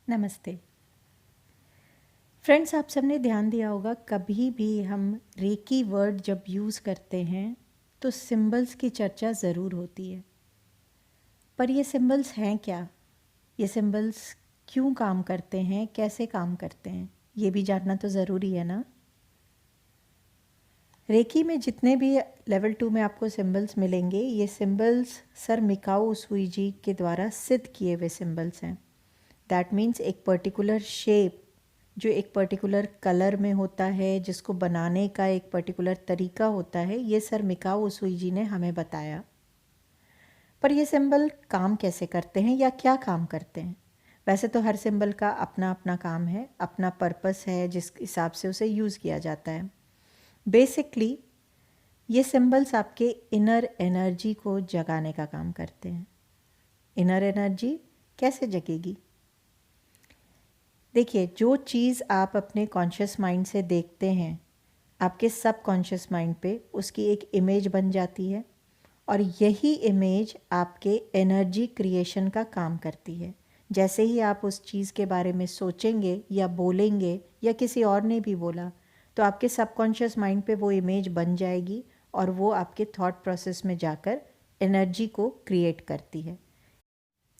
नमस्ते फ्रेंड्स, आप सबने ध्यान दिया होगा कभी भी हम रेकी वर्ड जब यूज़ करते हैं तो सिंबल्स की चर्चा ज़रूर होती है। पर ये सिंबल्स हैं क्या? ये सिंबल्स क्यों काम करते हैं, कैसे काम करते हैं, ये भी जानना तो ज़रूरी है ना। रेकी में जितने भी लेवल 2 में आपको सिंबल्स मिलेंगे, ये सिंबल्स सर मिकाओ उसूजी के द्वारा सिद्ध किए हुए सिंबल्स हैं। दैट मीन्स एक पर्टिकुलर शेप जो एक पर्टिकुलर कलर में होता है, जिसको बनाने का एक पर्टिकुलर तरीका होता है, ये सर मिकाओ उसूजी ने हमें बताया। पर ये सिंबल काम कैसे करते हैं या क्या काम करते हैं? वैसे तो हर सिंबल का अपना अपना काम है, अपना पर्पस है जिस हिसाब से उसे यूज़ किया जाता है। बेसिकली ये सिंबल्स आपके इनर एनर्जी को जगाने का काम करते हैं। इनर एनर्जी कैसे जगेगी? देखिए, जो चीज़ आप अपने कॉन्शियस माइंड से देखते हैं, आपके सब कॉन्शियस माइंड पे उसकी एक इमेज बन जाती है और यही इमेज आपके एनर्जी क्रिएशन का काम करती है। जैसे ही आप उस चीज़ के बारे में सोचेंगे या बोलेंगे या किसी और ने भी बोला, तो आपके सबकॉन्शियस माइंड पे वो इमेज बन जाएगी और वो आपके थॉट प्रोसेस में जाकर एनर्जी को क्रिएट करती है।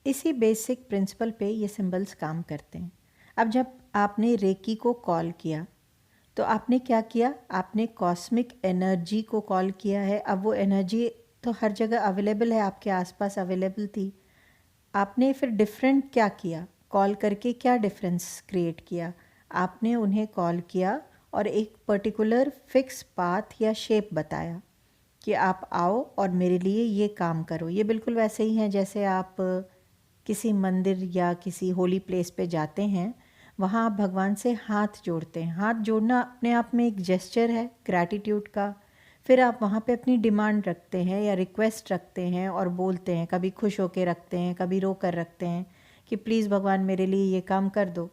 इसी बेसिक प्रिंसिपल पे ये सिंबल्स काम करते हैं। अब जब आपने रेकी को कॉल किया तो आपने क्या किया? आपने कॉस्मिक एनर्जी को कॉल किया है। अब वो एनर्जी तो हर जगह अवेलेबल है, आपके आसपास अवेलेबल थी। आपने फिर डिफरेंट क्या किया? कॉल करके क्या डिफरेंस क्रिएट किया? आपने उन्हें कॉल किया और एक पर्टिकुलर फिक्स पाथ या शेप बताया कि आप आओ और मेरे लिए ये काम करो। ये बिल्कुल वैसे ही है जैसे आप किसी मंदिर या किसी होली प्लेस पे जाते हैं, वहाँ आप भगवान से हाथ जोड़ते हैं। हाथ जोड़ना अपने आप में एक जेस्चर है ग्रैटिट्यूड का। फिर आप वहाँ पे अपनी डिमांड रखते हैं या रिक्वेस्ट रखते हैं और बोलते हैं, कभी खुश होकर रखते हैं, कभी रो कर रखते हैं कि प्लीज़ भगवान मेरे लिए ये काम कर दो।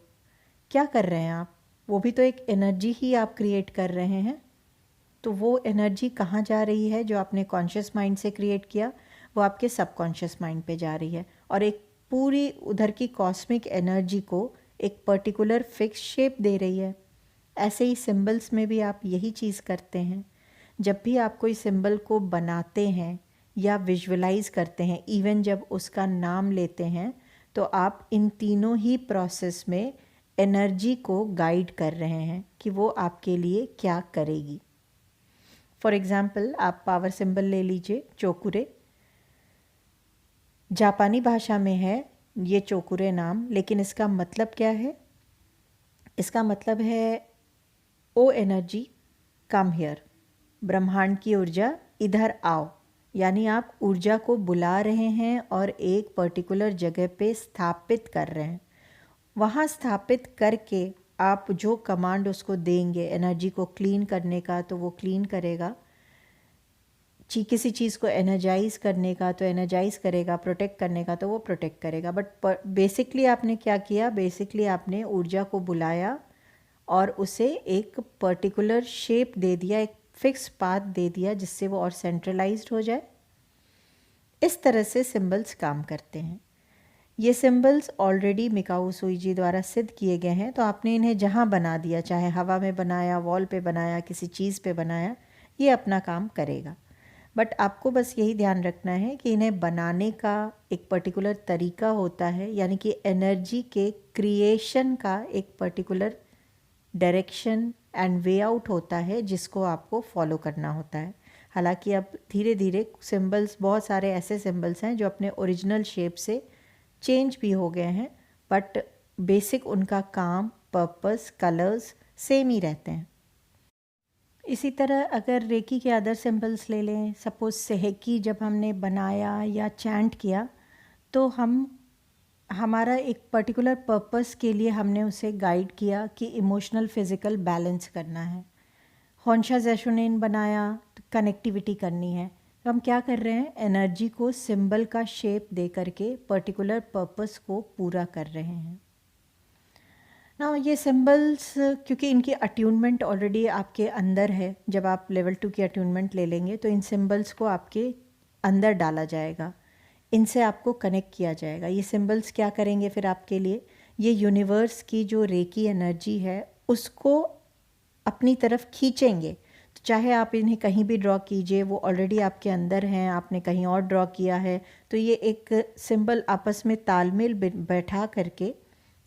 क्या कर रहे हैं आप? वो भी तो एक एनर्जी ही आप क्रिएट कर रहे हैं। तो वो एनर्जी कहाँ जा रही है? जो आपने कॉन्शियस माइंड से क्रिएट किया, वो आपके सबकॉन्शियस माइंड पे जा रही है और एक पूरी उधर की कॉस्मिक एनर्जी को एक पर्टिकुलर फिक्स शेप दे रही है। ऐसे ही सिंबल्स में भी आप यही चीज़ करते हैं। जब भी आप कोई सिंबल को बनाते हैं या विजुअलाइज करते हैं, इवन जब उसका नाम लेते हैं, तो आप इन तीनों ही प्रोसेस में एनर्जी को गाइड कर रहे हैं कि वो आपके लिए क्या करेगी। फॉर एग्ज़ाम्पल, आप पावर सिंबल ले लीजिए, चोकुरे। जापानी भाषा में है ये चोकुरे नाम, लेकिन इसका मतलब क्या है? इसका मतलब है ओ एनर्जी कम हियर, ब्रह्मांड की ऊर्जा इधर आओ। यानी आप ऊर्जा को बुला रहे हैं और एक पर्टिकुलर जगह पे स्थापित कर रहे हैं। वहाँ स्थापित करके आप जो कमांड उसको देंगे एनर्जी को क्लीन करने का, तो वो क्लीन करेगा। किसी चीज़ को एनर्जाइज़ करने का तो एनर्जाइज़ करेगा, प्रोटेक्ट करने का तो वो प्रोटेक्ट करेगा। बट बेसिकली आपने क्या किया? बेसिकली आपने ऊर्जा को बुलाया और उसे एक पर्टिकुलर शेप दे दिया, एक फिक्स पाथ दे दिया जिससे वो और सेंट्रलाइज्ड हो जाए। इस तरह से सिंबल्स काम करते हैं। ये सिंबल्स ऑलरेडी मिकाओ उसूजी द्वारा सिद्ध किए गए हैं, तो आपने इन्हें जहाँ बना दिया, चाहे हवा में बनाया, वॉल पे बनाया, किसी चीज़ पे बनाया, ये अपना काम करेगा। बट आपको बस यही ध्यान रखना है कि इन्हें बनाने का एक पर्टिकुलर तरीका होता है, यानी कि एनर्जी के क्रिएशन का एक particular direction and way out होता है जिसको आपको फॉलो करना होता है। हालांकि अब धीरे धीरे सिंबल्स, बहुत सारे ऐसे सिंबल्स हैं जो अपने ओरिजिनल शेप से चेंज भी हो गए हैं, बट बेसिक उनका काम, पर्पस, कलर्स सेम ही रहते हैं। इसी तरह अगर रेकी के अदर सिंबल्स ले लें, सपोज सेहेकी जब हमने बनाया या चैंट किया, तो हमारा एक पर्टिकुलर पर्पस के लिए हमने उसे गाइड किया कि इमोशनल फिज़िकल बैलेंस करना है। होंशा जैशुनेन बनाया तो कनेक्टिविटी करनी है। तो हम क्या कर रहे हैं? एनर्जी को सिंबल का शेप दे करके पर्टिकुलर पर्पस को पूरा कर रहे हैं ना। ये सिंबल्स क्योंकि इनकी अट्यूनमेंट ऑलरेडी आपके अंदर है, जब आप लेवल 2 की अट्यूनमेंट ले लेंगे तो इन सिंबल्स को आपके अंदर डाला जाएगा, इनसे आपको कनेक्ट किया जाएगा। ये सिंबल्स क्या करेंगे फिर आपके लिए? ये यूनिवर्स की जो रेकी एनर्जी है उसको अपनी तरफ खींचेंगे। तो चाहे आप इन्हें कहीं भी ड्रॉ कीजिए, वो ऑलरेडी आपके अंदर हैं, आपने कहीं और ड्रॉ किया है, तो ये एक सिंबल आपस में तालमेल बैठा करके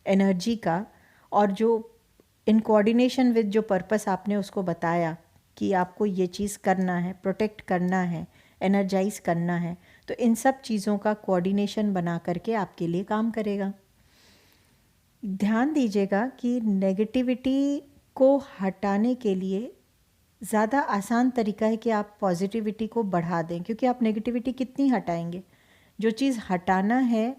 एनर्जी का, और जो इन कोऑर्डिनेशन विद जो पर्पस आपने उसको बताया कि आपको ये चीज़ करना है, प्रोटेक्ट करना है, एनर्जाइज करना है, तो इन सब चीज़ों का कोऑर्डिनेशन बना करके आपके लिए काम करेगा। ध्यान दीजिएगा कि नेगेटिविटी को हटाने के लिए ज़्यादा आसान तरीका है कि आप पॉजिटिविटी को बढ़ा दें, क्योंकि आप नेगेटिविटी कितनी हटाएंगे, जो चीज़ हटाना है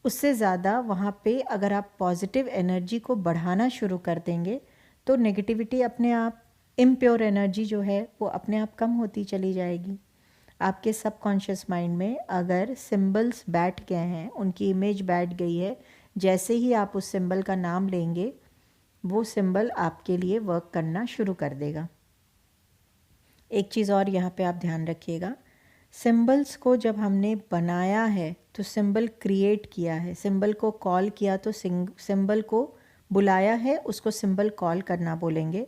उससे ज़्यादा वहाँ पे अगर आप पॉजिटिव एनर्जी को बढ़ाना शुरू कर देंगे तो नेगेटिविटी अपने आप, इम्प्योर एनर्जी जो है वो अपने आप कम होती चली जाएगी। आपके सबकॉन्शियस माइंड में अगर सिंबल्स बैठ गए हैं, उनकी इमेज बैठ गई है, जैसे ही आप उस सिंबल का नाम लेंगे वो सिंबल आपके लिए वर्क करना शुरू कर देगा। एक चीज़ और यहाँ पे आप ध्यान रखिएगा, सिंबल्स को जब हमने बनाया है तो सिंबल क्रिएट किया है, सिंबल को कॉल किया तो सिंबल को बुलाया है, उसको सिंबल कॉल करना बोलेंगे,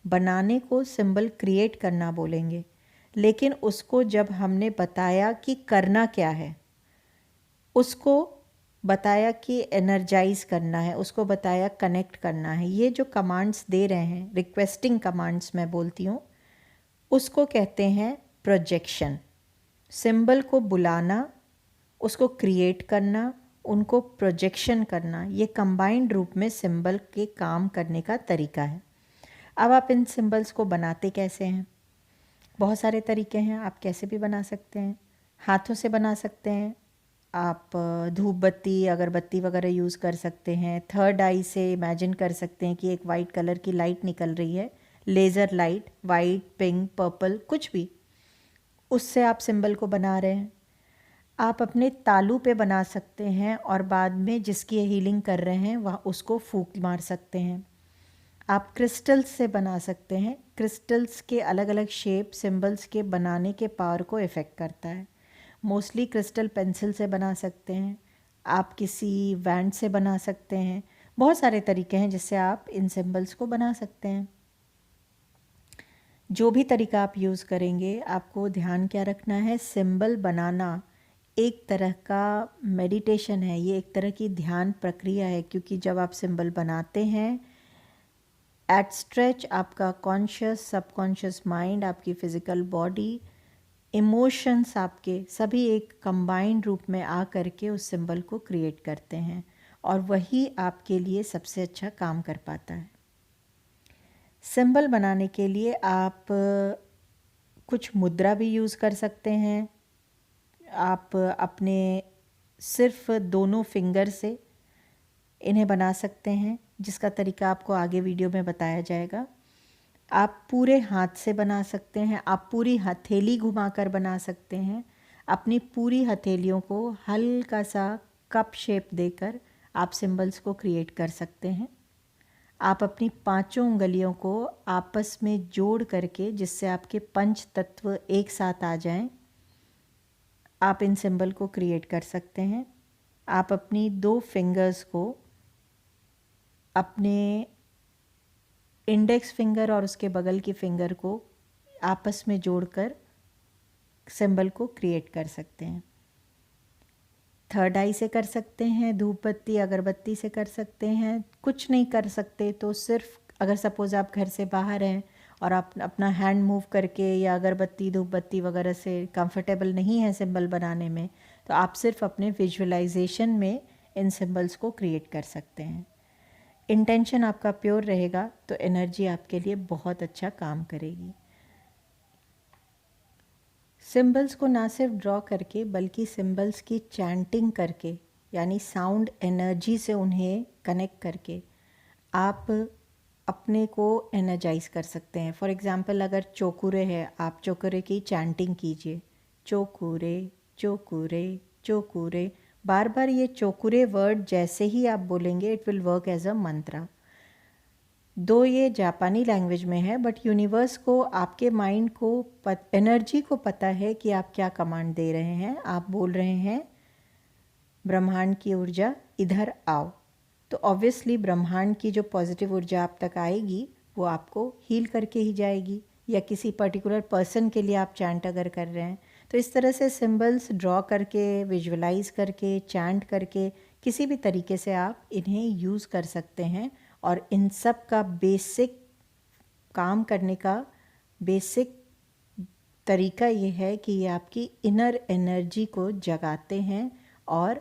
बनाने को सिंबल क्रिएट करना बोलेंगे। लेकिन उसको जब हमने बताया कि करना क्या है, उसको बताया कि एनर्जाइज करना है, उसको बताया कनेक्ट करना है, ये जो कमांड्स दे रहे हैं, रिक्वेस्टिंग कमांड्स मैं बोलती हूँ, उसको कहते हैं प्रोजेक्शन। सिंबल को बुलाना, उसको क्रिएट करना, उनको प्रोजेक्शन करना, ये कंबाइंड रूप में सिंबल के काम करने का तरीका है। अब आप इन सिंबल्स को बनाते कैसे हैं? बहुत सारे तरीके हैं, आप कैसे भी बना सकते हैं। हाथों से बना सकते हैं, आप धूप बत्ती, अगरबत्ती वगैरह यूज़ कर सकते हैं। थर्ड आई से इमेजिन कर सकते हैं कि एक वाइट कलर की लाइट निकल रही है, laser light, white, pink, purple, कुछ भी, उससे आप सिंबल को बना रहे हैं। आप अपने तालू पे बना सकते हैं और बाद में जिसकी हीलिंग कर रहे हैं वह उसको फूंक मार सकते हैं। आप क्रिस्टल्स से बना सकते हैं, क्रिस्टल्स के अलग अलग शेप सिंबल्स के बनाने के पावर को इफ़ेक्ट करता है। मोस्टली क्रिस्टल पेंसिल से बना सकते हैं, आप किसी वैंड से बना सकते हैं, बहुत सारे तरीके हैं जिससे आप इन सिंबल्स को बना सकते हैं। जो भी तरीका आप यूज़ करेंगे, आपको ध्यान क्या रखना है, सिंबल बनाना एक तरह का मेडिटेशन है, ये एक तरह की ध्यान प्रक्रिया है, क्योंकि जब आप सिंबल बनाते हैं एट स्ट्रेच आपका कॉन्शियस, सबकॉन्शियस माइंड, आपकी फिज़िकल बॉडी, इमोशंस आपके सभी एक कंबाइंड रूप में आ करके उस सिंबल को क्रिएट करते हैं, और वही आपके लिए सबसे अच्छा काम कर पाता है। सिंबल बनाने के लिए आप कुछ मुद्रा भी यूज़ कर सकते हैं। आप अपने सिर्फ दोनों फिंगर से इन्हें बना सकते हैं, जिसका तरीका आपको आगे वीडियो में बताया जाएगा। आप पूरे हाथ से बना सकते हैं, आप पूरी हथेली घुमाकर बना सकते हैं। अपनी पूरी हथेलियों को हल्का सा कप शेप देकर आप सिंबल्स को क्रिएट कर सकते हैं। आप अपनी पांचों उंगलियों को आपस में जोड़ करके, जिससे आपके पंच तत्व एक साथ आ जाएं, आप इन सिंबल को क्रिएट कर सकते हैं। आप अपनी दो फिंगर्स को, अपने इंडेक्स फिंगर और उसके बगल की फिंगर को आपस में जोड़कर सिंबल को क्रिएट कर सकते हैं। थर्ड आई से कर सकते हैं, धूप बत्ती, अगरबत्ती से कर सकते हैं। कुछ नहीं कर सकते तो सिर्फ, अगर सपोज़ आप घर से बाहर हैं और आप अपना हैंड मूव करके या अगरबत्ती, धूप बत्ती वगैरह से कंफर्टेबल नहीं है सिंबल बनाने में, तो आप सिर्फ अपने विजुअलाइजेशन में इन सिंबल्स को क्रिएट कर सकते हैं। इंटेंशन आपका प्योर रहेगा तो एनर्जी आपके लिए बहुत अच्छा काम करेगी। सिंबल्स को ना सिर्फ ड्रॉ करके बल्कि सिंबल्स की चैंटिंग करके, यानी साउंड एनर्जी से उन्हें कनेक्ट करके आप अपने को एनर्जाइज कर सकते हैं। फॉर एग्ज़ाम्पल, अगर चोकुरे है, आप चोकुरे की चैंटिंग कीजिए, चोकुरे चोकुरे चोकुरे। बार बार ये चोकुरे वर्ड जैसे ही आप बोलेंगे it will work as a mantra. दो ये जापानी लैंग्वेज में है, बट यूनिवर्स को, आपके माइंड को, एनर्जी को पता है कि आप क्या कमांड दे रहे हैं। आप बोल रहे हैं ब्रह्मांड की ऊर्जा इधर आओ, तो ऑब्वियसली ब्रह्मांड की जो पॉजिटिव ऊर्जा आप तक आएगी वो आपको हील करके ही जाएगी, या किसी पर्टिकुलर पर्सन के लिए आप चैंट अगर कर रहे हैं तो इस तरह से सिंबल्स ड्रॉ करके, विजुअलाइज करके, चैंट करके किसी भी तरीके से आप इन्हें यूज़ कर सकते हैं। और इन सब का बेसिक काम करने का बेसिक तरीका ये है कि ये आपकी इनर एनर्जी को जगाते हैं और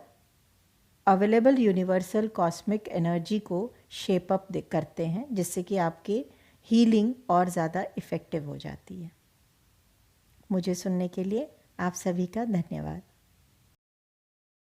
अवेलेबल यूनिवर्सल कॉस्मिक एनर्जी को शेप अप करते हैं, जिससे कि आपकी हीलिंग और ज़्यादा इफ़ेक्टिव हो जाती है। मुझे सुनने के लिए आप सभी का धन्यवाद।